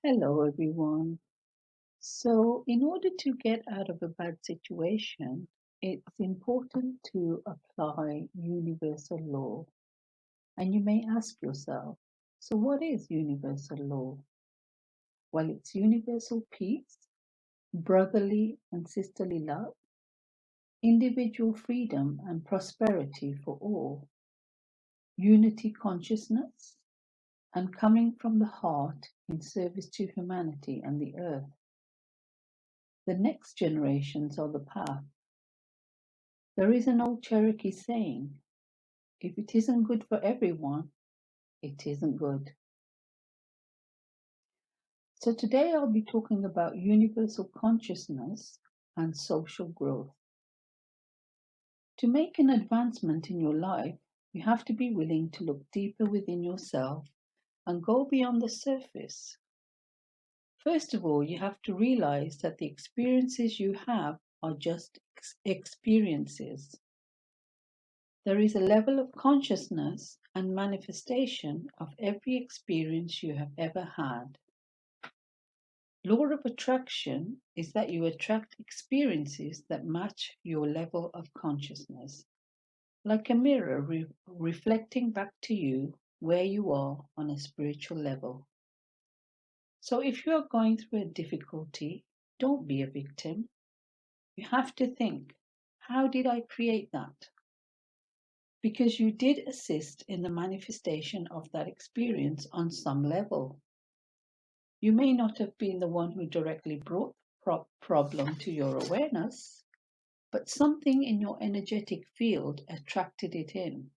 Hello, everyone. So, in order to get out of a bad situation, it's important to apply universal law. And you may ask yourself, so what is universal law? Well, it's universal peace, brotherly and sisterly love, individual freedom and prosperity for all, unity consciousness, and coming from the heart in service to humanity and the earth. The next generations are the path. There is an old Cherokee saying, if it isn't good for everyone, it isn't good. So today I'll be talking about universal consciousness and social growth. To make an advancement in your life, you have to be willing to look deeper within yourself and go beyond the surface. First of all, you have to realize that the experiences you have are just experiences. There is a level of consciousness and manifestation of every experience you have ever had. Law of attraction is that you attract experiences that match your level of consciousness, like a mirror reflecting back to you where you are on a spiritual level. So if you are going through a difficulty, don't be a victim. You have to think, how did I create that? Because you did assist in the manifestation of that experience on some level. You may not have been the one who directly brought the problem to your awareness, but something in your energetic field attracted it in.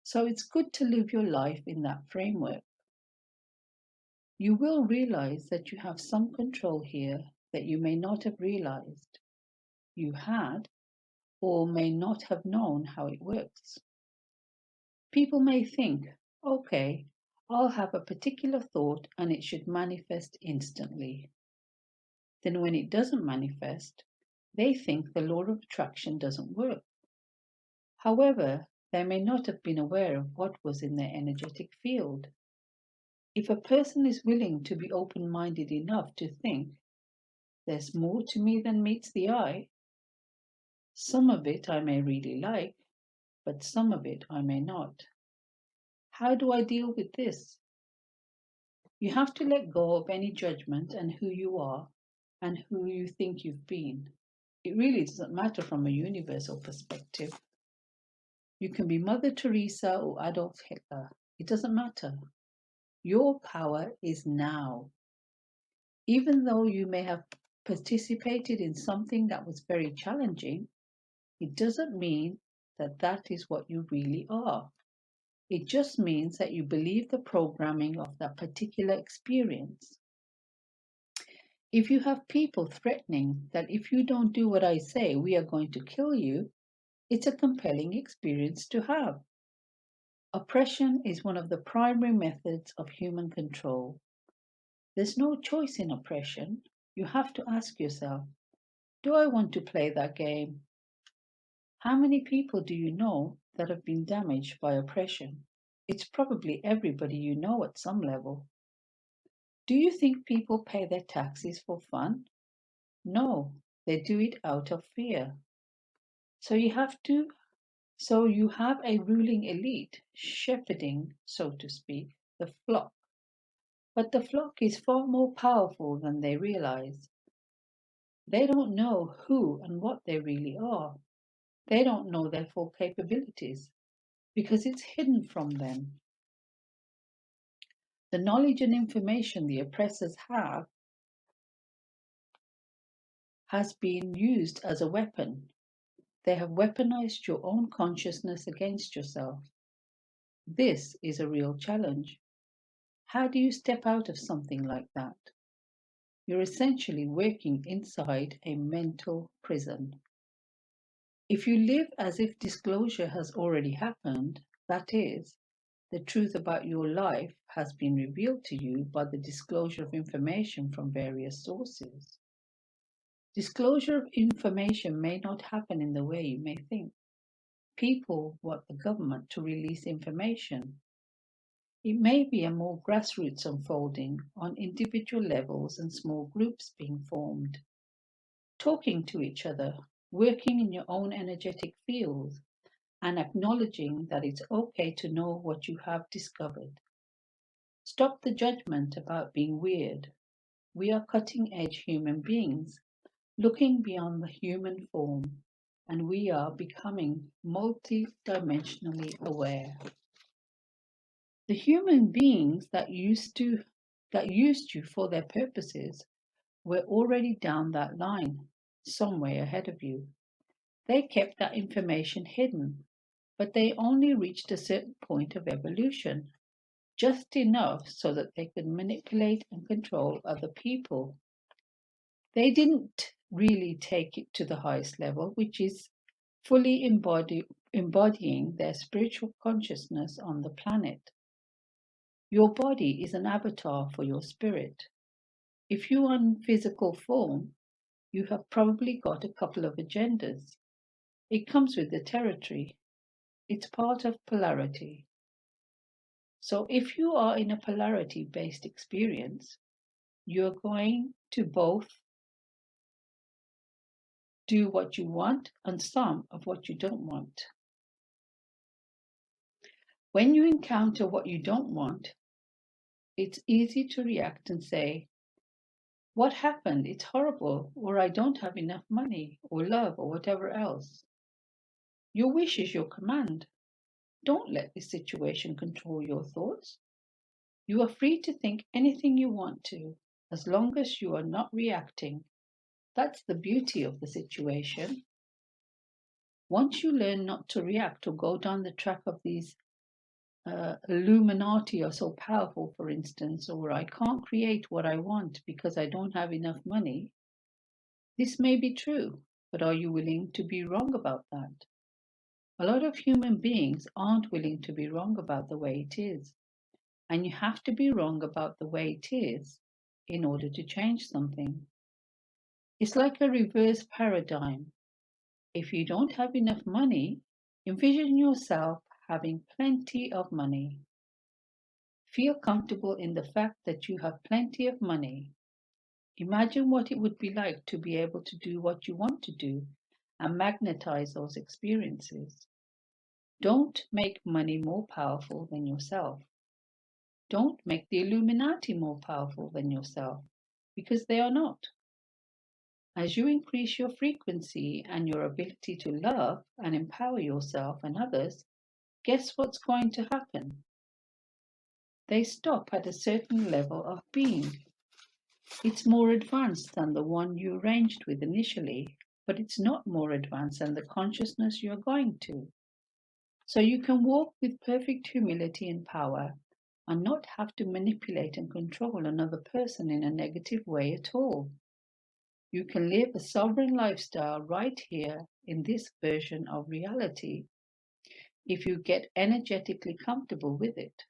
So it's good to live your life in that framework. You will realize that you have some control here that you may not have realized you had or may not have known how it works. People may think, okay, I'll have a particular thought and it should manifest instantly. Then when it doesn't manifest, they think the law of attraction doesn't work. However, they may not have been aware of what was in their energetic field. If a person is willing to be open-minded enough to think, there's more to me than meets the eye, some of it I may really like, but some of it I may not. How do I deal with this? You have to let go of any judgment and who you are and who you think you've been. It really doesn't matter from a universal perspective. You can be Mother Teresa or Adolf Hitler. It doesn't matter. Your power is now. Even though you may have participated in something that was very challenging, it doesn't mean that that is what you really are. It just means that you believe the programming of that particular experience. If you have people threatening that if you don't do what I say, we are going to kill you, it's a compelling experience to have. Oppression is one of the primary methods of human control. There's no choice in oppression. You have to ask yourself, do I want to play that game? How many people do you know that have been damaged by oppression? It's probably everybody you know at some level. Do you think people pay their taxes for fun? No, they do it out of fear. So you have a ruling elite shepherding, so to speak, the flock. But the flock is far more powerful than they realize. They don't know who and what they really are. They don't know their full capabilities because it's hidden from them. The knowledge and information the oppressors have has been used as a weapon. They have weaponized your own consciousness against yourself. This is a real challenge. How do you step out of something like that? You're essentially working inside a mental prison. If you live as if disclosure has already happened, that is, the truth about your life has been revealed to you by the disclosure of information from various sources. Disclosure of information may not happen in the way you may think. People want the government to release information. It may be a more grassroots unfolding on individual levels and small groups being formed, talking to each other, working in your own energetic field, and acknowledging that it's okay to know what you have discovered. Stop the judgment about being weird. We are cutting edge human beings, looking beyond the human form, and we are becoming multi-dimensionally aware. The human beings that used you for their purposes were already down that line, some way ahead of you. They kept that information hidden, but they only reached a certain point of evolution, just enough so that they could manipulate and control other people. They didn't really take it to the highest level, which is fully embodying their spiritual consciousness on the planet. Your body is an avatar for your spirit. If you are in physical form, you have probably got a couple of agendas. It comes with the territory. It's part of polarity. So if you are in a polarity-based experience, you're going to both do what you want and some of what you don't want. When you encounter what you don't want, it's easy to react and say, "What happened? It's horrible," or "I don't have enough money," or love, or whatever else. Your wish is your command. Don't let this situation control your thoughts. You are free to think anything you want to, as long as you are not reacting. That's the beauty of the situation. Once you learn not to react or go down the track of these Illuminati are so powerful, for instance, or "I can't create what I want because I don't have enough money," this may be true, but are you willing to be wrong about that? A lot of human beings aren't willing to be wrong about the way it is, and you have to be wrong about the way it is in order to change something. It's like a reverse paradigm. If you don't have enough money, envision yourself having plenty of money. Feel comfortable in the fact that you have plenty of money. Imagine what it would be like to be able to do what you want to do and magnetize those experiences. Don't make money more powerful than yourself. Don't make the Illuminati more powerful than yourself, because they are not. As you increase your frequency and your ability to love and empower yourself and others, guess what's going to happen? They stop at a certain level of being. It's more advanced than the one you arranged with initially, but it's not more advanced than the consciousness you're going to. So you can walk with perfect humility and power and not have to manipulate and control another person in a negative way at all. You can live a sovereign lifestyle right here in this version of reality if you get energetically comfortable with it.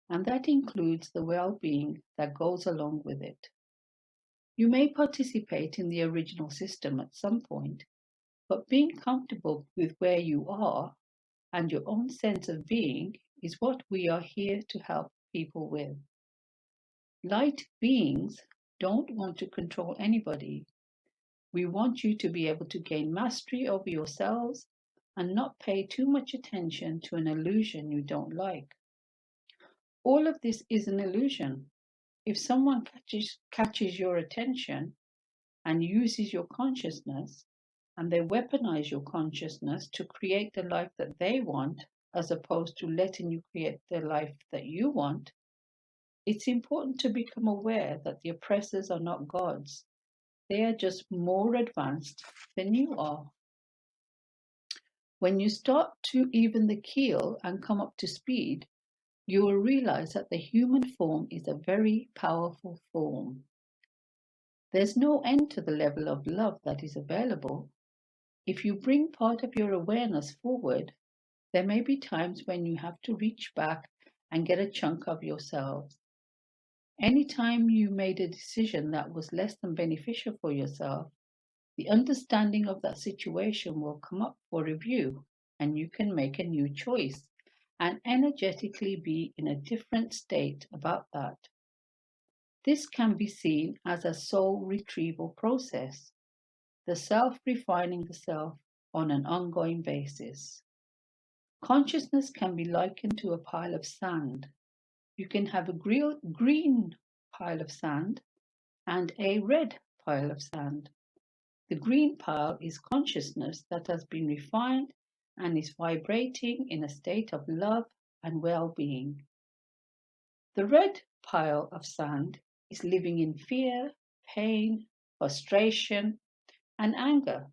And that includes the well-being that goes along with it. You may participate in the original system at some point, but being comfortable with where you are and your own sense of being is what we are here to help people with. Light beings don't want to control anybody. We want you to be able to gain mastery over yourselves and not pay too much attention to an illusion you don't like. All of this is an illusion. If someone catches your attention and uses your consciousness, and they weaponize your consciousness to create the life that they want, as opposed to letting you create the life that you want, it's important to become aware that the oppressors are not gods. They are just more advanced than you are. When you start to even the keel and come up to speed, you will realize that the human form is a very powerful form. There's no end to the level of love that is available. If you bring part of your awareness forward, there may be times when you have to reach back and get a chunk of yourselves. Anytime you made a decision that was less than beneficial for yourself, the understanding of that situation will come up for review and you can make a new choice and energetically be in a different state about that. This can be seen as a soul retrieval process, the self refining the self on an ongoing basis. Consciousness can be likened to a pile of sand. You can have a green pile of sand and a red pile of sand. The green pile is consciousness that has been refined and is vibrating in a state of love and well being. The red pile of sand is living in fear, pain, frustration, and anger.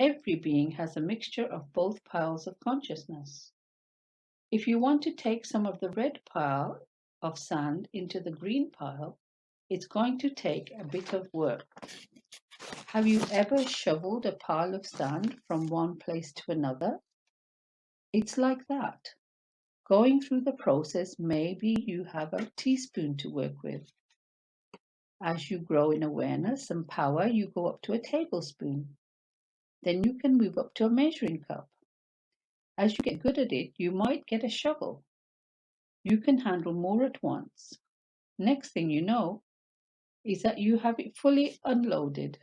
Every being has a mixture of both piles of consciousness. If you want to take some of the red pile of sand into the green pile, it's going to take a bit of work. Have you ever shoveled a pile of sand from one place to another? It's like that. Going through the process, maybe you have a teaspoon to work with. As you grow in awareness and power, you go up to a tablespoon. Then you can move up to a measuring cup. As you get good at it, you might get a shovel. You can handle more at once. Next thing you know is that you have it fully unloaded.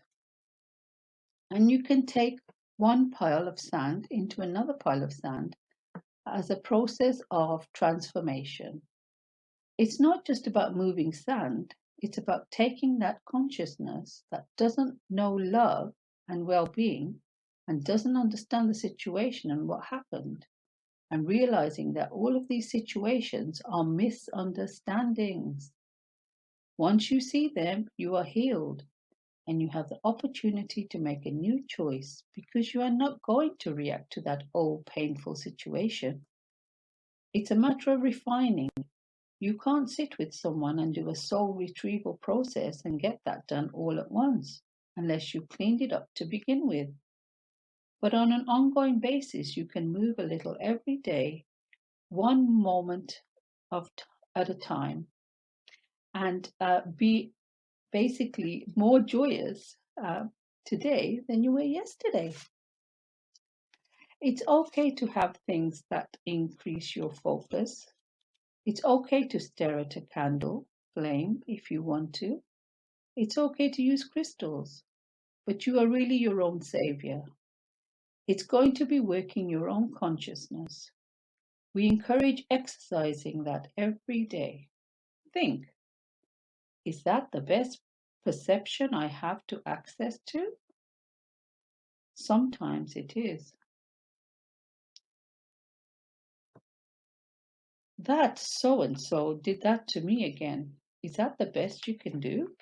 And you can take one pile of sand into another pile of sand as a process of transformation. It's not just about moving sand, it's about taking that consciousness that doesn't know love and well being and doesn't understand the situation and what happened, and realizing that all of these situations are misunderstandings. Once you see them, you are healed and you have the opportunity to make a new choice because you are not going to react to that old painful situation. It's a matter of refining. You can't sit with someone and do a soul retrieval process and get that done all at once unless you cleaned it up to begin with. But on an ongoing basis, you can move a little every day, one moment at a time, and be basically more joyous today than you were yesterday. It's okay to have things that increase your focus. It's okay to stare at a candle flame if you want to. It's okay to use crystals, but you are really your own savior. It's going to be working your own consciousness. We encourage exercising that every day. Think, is that the best perception I have to access to? Sometimes it is. That so and so did that to me again. Is that the best you can do?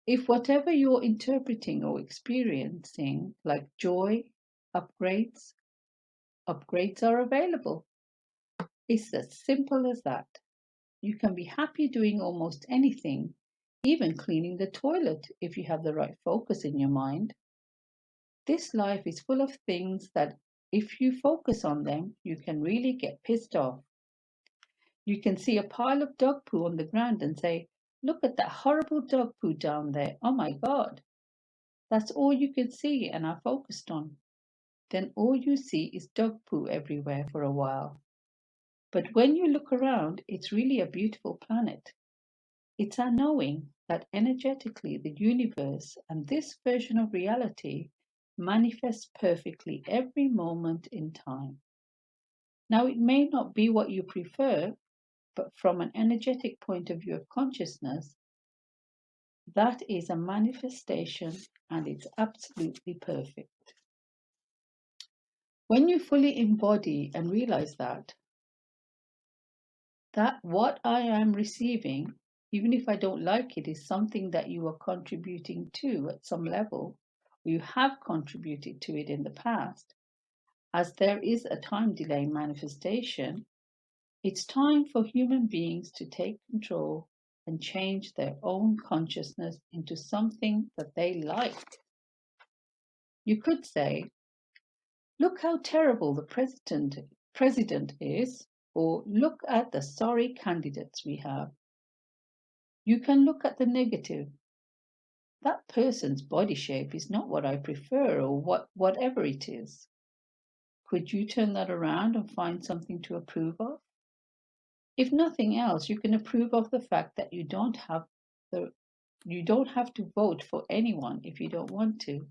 If whatever you're interpreting or experiencing, like joy, upgrades, upgrades are available. It's as simple as that. You can be happy doing almost anything, even cleaning the toilet if you have the right focus in your mind. This life is full of things that if you focus on them, you can really get pissed off. You can see a pile of dog poo on the ground and say, "Look at that horrible dog poo down there. Oh my God." That's all you can see and are focused on. Then all you see is dog poo everywhere for a while. But when you look around, it's really a beautiful planet. It's our knowing that energetically the universe and this version of reality manifests perfectly every moment in time. Now, it may not be what you prefer, but from an energetic point of view of consciousness, that is a manifestation and it's absolutely perfect. When you fully embody and realize that what I am receiving, even if I don't like it, is something that you are contributing to at some level, or you have contributed to it in the past, as there is a time delay manifestation, it's time for human beings to take control and change their own consciousness into something that they like. You could say, "Look how terrible the president is," or "Look at the sorry candidates we have." You can look at the negative. "That person's body shape is not what I prefer," or whatever it is. Could you turn that around and find something to approve of? If nothing else, you can approve of the fact that the you don't have to vote for anyone if you don't want to.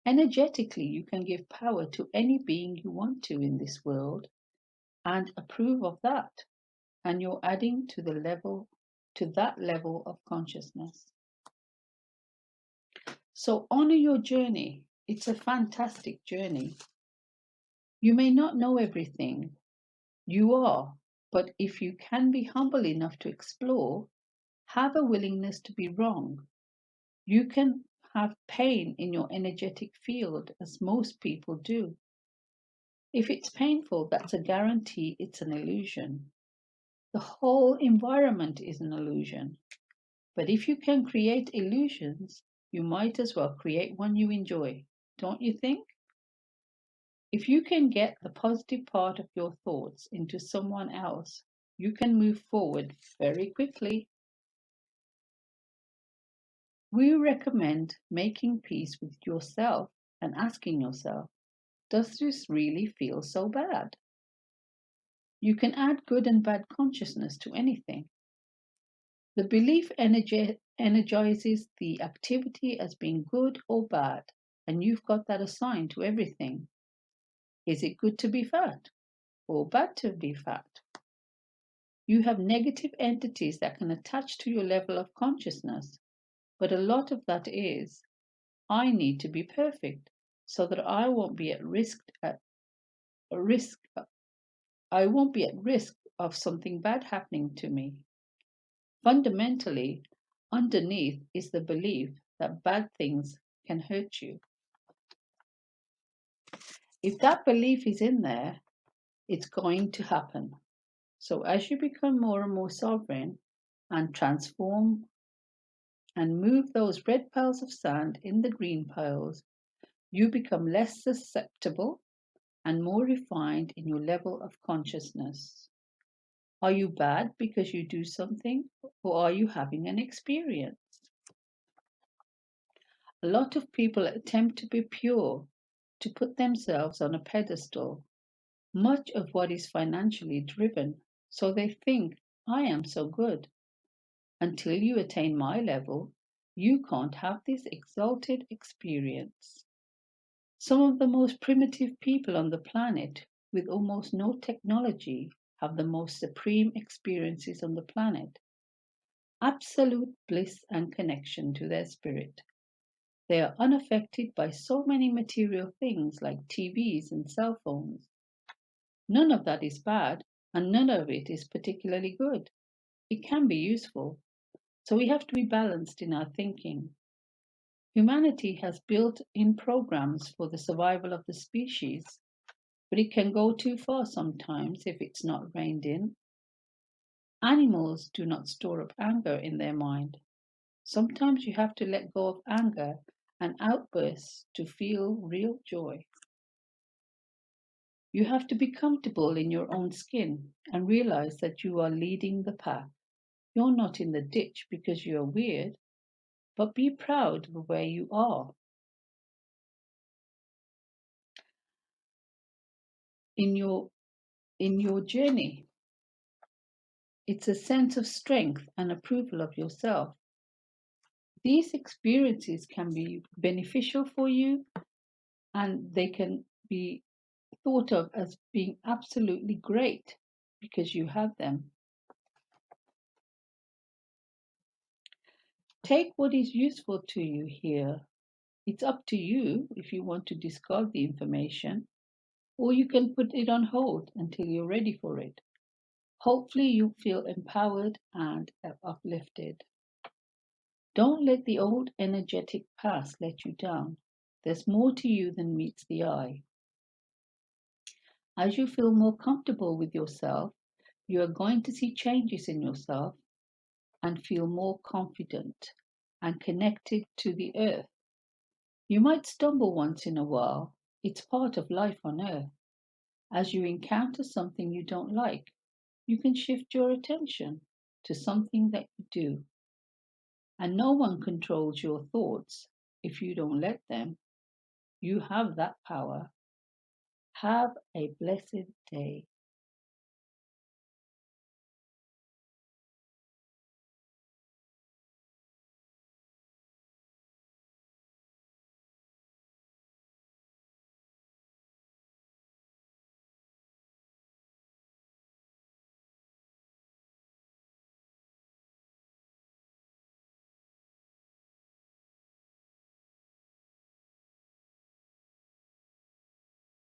Energetically, you can give power to any being you want to in this world and approve of that. And you're adding to that level of consciousness. So honor your journey. It's a fantastic journey. You may not know everything. You are, but if you can be humble enough to explore, have a willingness to be wrong. You can have pain in your energetic field, as most people do. If it's painful, that's a guarantee it's an illusion. The whole environment is an illusion. But if you can create illusions, you might as well create one you enjoy, don't you think? If you can get the positive part of your thoughts into someone else, you can move forward very quickly. We recommend making peace with yourself and asking yourself, does this really feel so bad? You can add good and bad consciousness to anything. The belief energizes the activity as being good or bad, and you've got that assigned to everything. Is it good to be fat or bad to be fat? You have negative entities that can attach to your level of consciousness, but a lot of that is, I need to be perfect so that I won't be at risk I won't be at risk of something bad happening to me. Fundamentally, underneath is the belief that bad things can hurt you. If that belief is in there, it's going to happen. So as you become more and more sovereign and transform and move those red piles of sand in the green piles, you become less susceptible and more refined in your level of consciousness. Are you bad because you do something, or are you having an experience? A lot of people attempt to be pure, to put themselves on a pedestal, much of what is financially driven, so they think, I am so good. Until you attain my level, you can't have this exalted experience. Some of the most primitive people on the planet, with almost no technology, have the most supreme experiences on the planet. Absolute bliss and connection to their spirit. They are unaffected by so many material things like TVs and cell phones. None of that is bad, and none of it is particularly good. It can be useful, so we have to be balanced in our thinking. Humanity has built in programs for the survival of the species, but it can go too far sometimes if it's not reined in. Animals do not store up anger in their mind. Sometimes you have to let go of anger and outbursts to feel real joy. You have to be comfortable in your own skin and realize that you are leading the pack. You're not in the ditch because you're weird, but be proud of where you are. In your journey, it's a sense of strength and approval of yourself. These experiences can be beneficial for you, and they can be thought of as being absolutely great because you have them. Take what is useful to you here. It's up to you if you want to discard the information, or you can put it on hold until you're ready for it. Hopefully, you feel empowered and uplifted. Don't let the old energetic past let you down. There's more to you than meets the eye. As you feel more comfortable with yourself, you are going to see changes in yourself and feel more confident and connected to the earth. You might stumble once in a while. It's part of life on earth. As you encounter something you don't like, you can shift your attention to something that you do. And no one controls your thoughts if you don't let them. You have that power. Have a blessed day.